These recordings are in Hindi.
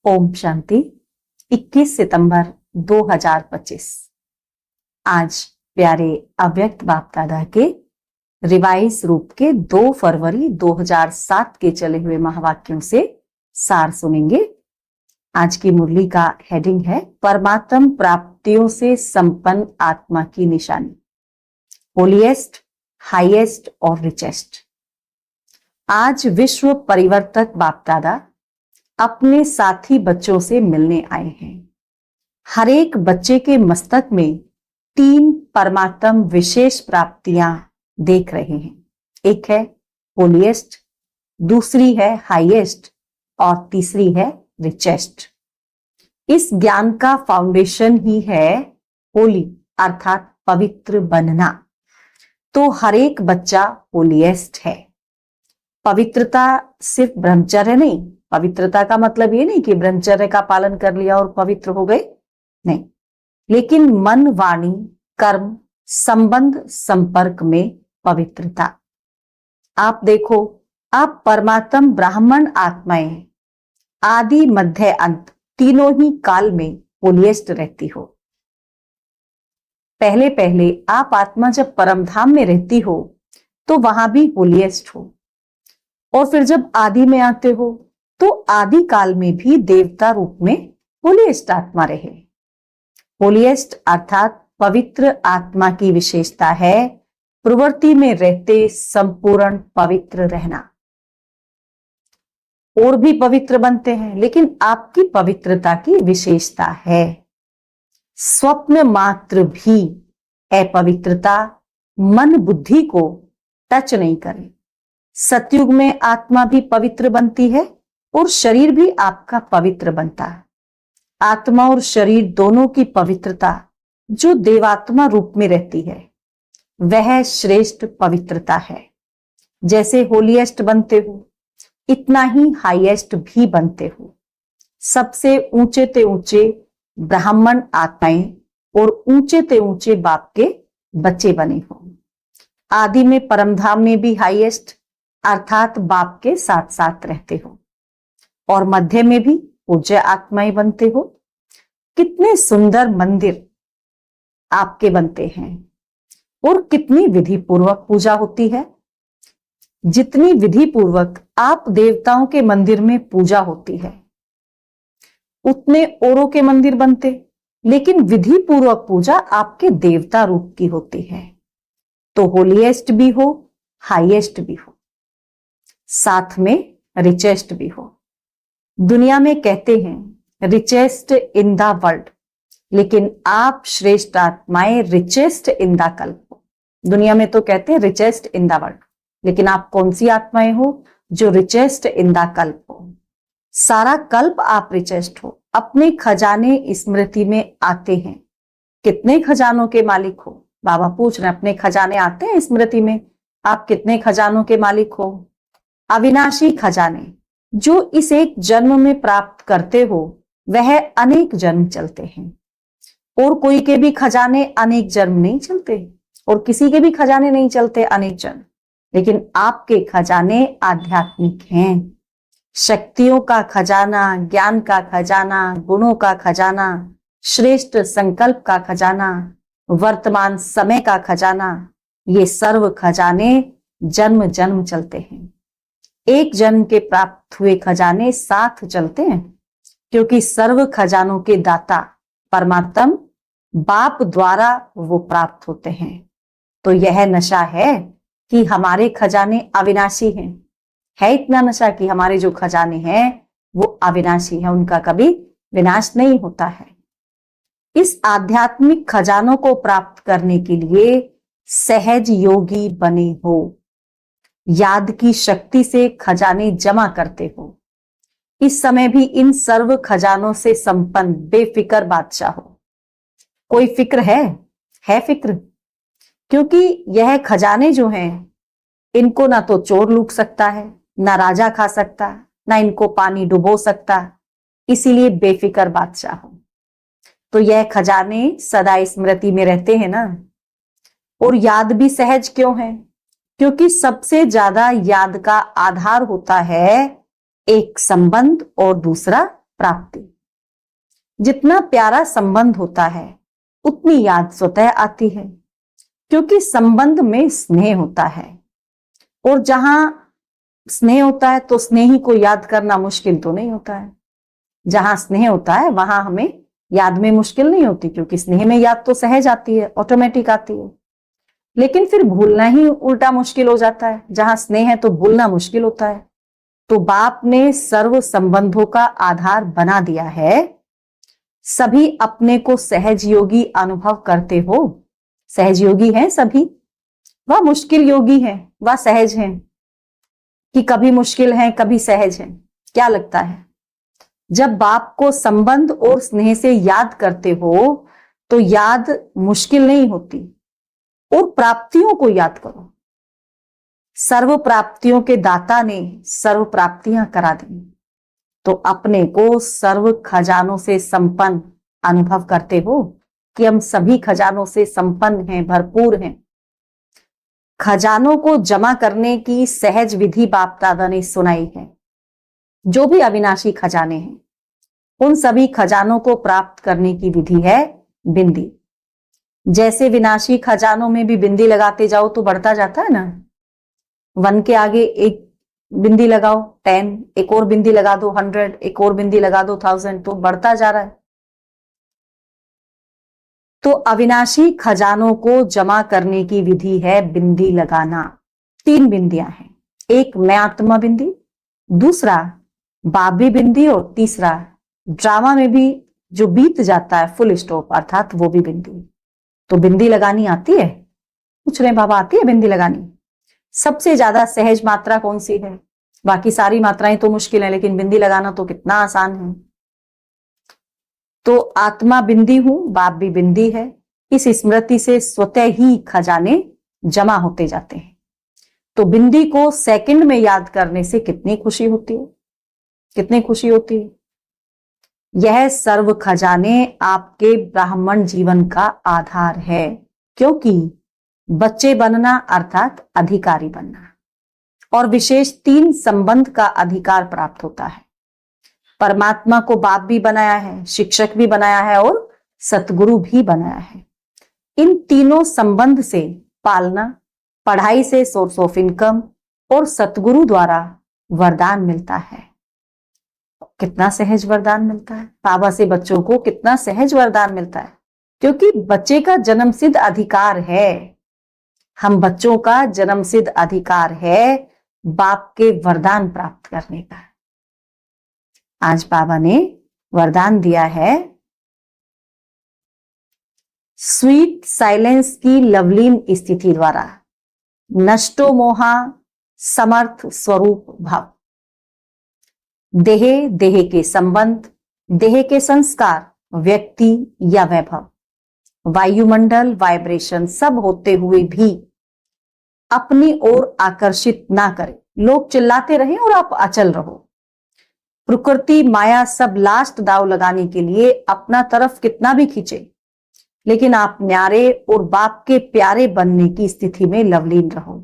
ओम शांति। 21 सितंबर 2025। आज प्यारे अव्यक्त बाप दादा के रिवाइज रूप के 2 फरवरी 2007 के चले हुए महावाक्यों से सार सुनेंगे। आज की मुरली का हेडिंग है परमात्म प्राप्तियों से संपन्न आत्मा की निशानी, होलीएस्ट, हाईएस्ट और रिचेस्ट। आज विश्व परिवर्तक बाप दादा अपने साथी बच्चों से मिलने आए हैं। हर एक बच्चे के मस्तक में 3 परमात्म विशेष प्राप्तियां देख रहे हैं। एक है होलीएस्ट, दूसरी है हाईएस्ट और तीसरी है रिचेस्ट। इस ज्ञान का फाउंडेशन ही है होली अर्थात पवित्र बनना। तो हर एक बच्चा होलीएस्ट है। पवित्रता सिर्फ ब्रह्मचर्य नहीं, पवित्रता का मतलब ये नहीं कि ब्रह्मचर्य का पालन कर लिया और पवित्र हो गए, नहीं, लेकिन मन, वाणी, कर्म, संबंध, संपर्क में पवित्रता। आप देखो, आप परमात्म ब्राह्मण आत्माएं आदि मध्य अंत तीनों ही काल में होलीएस्ट रहती हो। पहले पहले आप आत्मा जब परमधाम में रहती हो तो वहां भी होलीएस्ट हो, और फिर जब आदि में आते हो तो आदि काल में भी देवता रूप में होलीएस्ट आत्मा रहे। होलीएस्ट अर्थात पवित्र आत्मा की विशेषता है प्रवृत्ति में रहते संपूर्ण पवित्र रहना। और भी पवित्र बनते हैं, लेकिन आपकी पवित्रता की विशेषता है स्वप्न मात्र भी अपवित्रता मन बुद्धि को टच नहीं करे। सतयुग में आत्मा भी पवित्र बनती है और शरीर भी आपका पवित्र बनता है। आत्मा और शरीर दोनों की पवित्रता जो देवात्मा रूप में रहती है वह श्रेष्ठ पवित्रता है। जैसे होलीएस्ट बनते हो इतना ही हाईएस्ट भी बनते हो। सबसे ऊंचे ते ऊंचे ब्राह्मण आत्माएं और ऊंचे ते ऊंचे बाप के बच्चे बने हो। आदि में परमधाम में भी हाईएस्ट अर्थात बाप के साथ साथ रहते हो, और मध्य में भी पूज्य आत्माएं बनते हो। कितने सुंदर मंदिर आपके बनते हैं और कितनी विधि पूर्वक पूजा होती है। जितनी विधि पूर्वक आप देवताओं के मंदिर में पूजा होती है उतने औरों के मंदिर बनते, लेकिन विधि पूर्वक पूजा आपके देवता रूप की होती है। तो होलीएस्ट भी हो, हाईएस्ट भी हो, साथ में रिचेस्ट भी हो। दुनिया में कहते हैं रिचेस्ट इन द वर्ल्ड, लेकिन आप श्रेष्ठ आत्माएं रिचेस्ट इन द कल्प हो। दुनिया में तो कहते हैं रिचेस्ट इन द वर्ल्ड, लेकिन आप कौन सी आत्माएं हो जो रिचेस्ट इन द कल्प हो। सारा कल्प आप रिचेस्ट हो। अपने खजाने स्मृति में आते हैं। कितने खजानों के मालिक हो? बाबा पूछ रहे हैं, अपने खजाने आते हैं स्मृति में? आप कितने खजानों के मालिक हो? अविनाशी खजाने जो इस एक जन्म में प्राप्त करते हो वह अनेक जन्म चलते हैं। और कोई के भी खजाने अनेक जन्म नहीं चलते और किसी के भी खजाने नहीं चलते अनेक जन्म, लेकिन आपके खजाने आध्यात्मिक हैं। शक्तियों का खजाना, ज्ञान का खजाना, गुणों का खजाना, श्रेष्ठ संकल्प का खजाना, वर्तमान समय का खजाना, ये सर्व खजाने जन्म जन्म चलते हैं। एक जन्म के प्राप्त हुए खजाने साथ चलते हैं, क्योंकि सर्व खजानों के दाता परमात्म बाप द्वारा वो प्राप्त होते हैं। तो यह नशा है कि हमारे खजाने अविनाशी हैं। है इतना नशा कि हमारे जो खजाने हैं वो अविनाशी हैं, उनका कभी विनाश नहीं होता है। इस आध्यात्मिक खजानों को प्राप्त करने के लिए सहज योगी बने हो। याद की शक्ति से खजाने जमा करते हो। इस समय भी इन सर्व खजानों से संपन्न बेफिक्र बादशाह हो। कोई फिक्र है फिक्र, क्योंकि यह खजाने जो हैं इनको ना तो चोर लूट सकता है, ना राजा खा सकता, ना इनको पानी डुबो सकता, इसीलिए बेफिक्र बादशाह हो। तो यह खजाने सदा स्मृति में रहते हैं ना। और याद भी सहज क्यों है? क्योंकि सबसे ज्यादा याद का आधार होता है एक संबंध और दूसरा प्राप्ति। जितना प्यारा संबंध होता है उतनी याद स्वतः आती है, क्योंकि संबंध में स्नेह होता है, और जहां स्नेह होता है तो स्नेही को याद करना मुश्किल तो नहीं होता है। जहां स्नेह होता है वहां हमें याद में मुश्किल नहीं होती, क्योंकि स्नेह में याद तो सहज आती है, ऑटोमेटिक आती है। लेकिन फिर भूलना ही उल्टा मुश्किल हो जाता है। जहां स्नेह है तो भूलना मुश्किल होता है। तो बाप ने सर्व संबंधों का आधार बना दिया है। सभी अपने को सहज योगी अनुभव करते हो। सहज योगी हैं सभी, वह मुश्किल योगी हैं, वह सहज हैं, कि कभी मुश्किल है कभी सहज है। क्या लगता है, जब बाप को संबंध और स्नेह से याद करते हो तो याद मुश्किल नहीं होती। और प्राप्तियों को याद करो। सर्व प्राप्तियों के दाता ने सर्व प्राप्तियां करा दी, तो अपने को सर्व खजानों से संपन्न अनुभव करते हो कि हम सभी खजानों से संपन्न हैं, भरपूर हैं। खजानों को जमा करने की सहज विधि बाप दादा ने सुनाई है। जो भी अविनाशी खजाने हैं उन सभी खजानों को प्राप्त करने की विधि है बिंदी। जैसे विनाशी खजानों में भी बिंदी लगाते जाओ तो बढ़ता जाता है ना। 1 के आगे एक बिंदी लगाओ 10, एक और बिंदी लगा दो 100, एक और बिंदी लगा दो 1000, तो बढ़ता जा रहा है। तो अविनाशी खजानों को जमा करने की विधि है बिंदी लगाना। 3 बिंदियां हैं, एक मैं आत्मा बिंदी, दूसरा बाबी बिंदी, और तीसरा ड्रामा में भी जो बीत जाता है फुल स्टॉप, अर्थात वो भी बिंदी। तो बिंदी लगानी आती है? पूछ रहे बाबा, आती है बिंदी लगानी? सबसे ज्यादा सहज मात्रा कौन सी है? बाकी सारी मात्राएं तो मुश्किल है, लेकिन बिंदी लगाना तो कितना आसान है। तो आत्मा बिंदी हूं, बाप भी बिंदी है। इस स्मृति से स्वतः ही खजाने जमा होते जाते हैं। तो बिंदी को सेकंड में याद करने से कितनी खुशी होती है, कितनी खुशी होती है। यह सर्व खजाने आपके ब्राह्मण जीवन का आधार है, क्योंकि बच्चे बनना अर्थात अधिकारी बनना, और विशेष 3 संबंध का अधिकार प्राप्त होता है। परमात्मा को बाप भी बनाया है, शिक्षक भी बनाया है और सतगुरु भी बनाया है। इन तीनों संबंध से पालना, पढ़ाई से सोर्स ऑफ इनकम, और सतगुरु द्वारा वरदान मिलता है। कितना सहज वरदान मिलता है बाबा से बच्चों को, कितना सहज वरदान मिलता है, क्योंकि बच्चे का जन्मसिद्ध अधिकार है। हम बच्चों का जन्मसिद्ध अधिकार है बाप के वरदान प्राप्त करने का। आज बाबा ने वरदान दिया है स्वीट साइलेंस की लवलीन स्थिति द्वारा नष्टो मोहा समर्थ स्वरूप भाव। देह, देह के संबंध, देह के संस्कार, व्यक्ति या वैभव, वायुमंडल, वाइब्रेशन सब होते हुए भी अपनी ओर आकर्षित ना करें। लोग चिल्लाते रहें और आप अचल रहो। प्रकृति, माया सब लास्ट दाव लगाने के लिए अपना तरफ कितना भी खींचे, लेकिन आप न्यारे और बाप के प्यारे बनने की स्थिति में लवलीन रहो।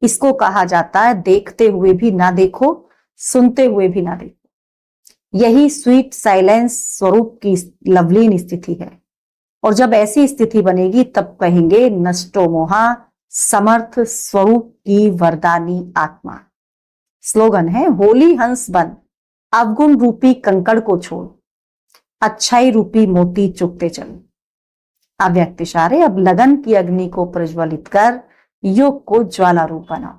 इसको कहा जाता है देखते हुए भी ना देखो, सुनते हुए भी ना देखो। यही स्वीट साइलेंस स्वरूप की लवलीन स्थिति है। और जब ऐसी स्थिति बनेगी तब कहेंगे नष्टो मोहा समर्थ स्वरूप की वरदानी आत्मा। स्लोगन है होली हंस बन, अवगुण रूपी कंकड़ को छोड़, अच्छाई रूपी मोती चुगते चल। अव्यक्त इशारे, अब लगन की अग्नि को प्रज्वलित कर योग को ज्वाला रूप बनाओ।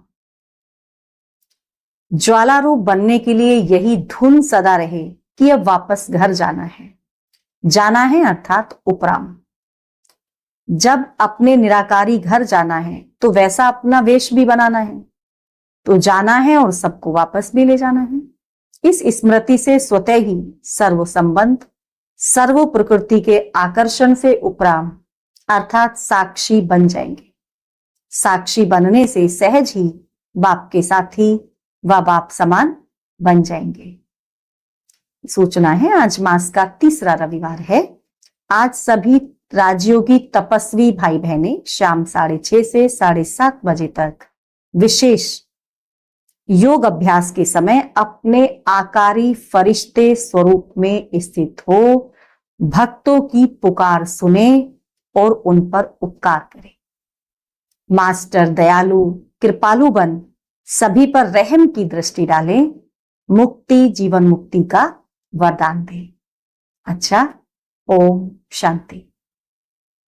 ज्वाला रूप बनने के लिए यही धुन सदा रहे कि अब वापस घर जाना है। जाना है अर्थात उपराम। जब अपने निराकारी घर जाना है तो वैसा अपना वेश भी बनाना है। तो जाना है और सबको वापस भी ले जाना है। इस स्मृति से स्वतः ही सर्व संबंध, सर्व प्रकृति के आकर्षण से उपराम अर्थात साक्षी बन जाएंगे। साक्षी बनने से सहज ही बाप के साथी व बाप समान बन जाएंगे। सूचना है आज मास का 3रा रविवार है। आज सभी राजयोगी तपस्वी भाई बहनें शाम 6:30 से 7:30 बजे तक विशेष योग अभ्यास के समय अपने आकारी फरिश्ते स्वरूप में स्थित हो, भक्तों की पुकार सुने और उन पर उपकार करे। मास्टर दयालु कृपालु बन सभी पर रहम की दृष्टि डालें, मुक्ति जीवन मुक्ति का वरदान दे। अच्छा, ओम शांति।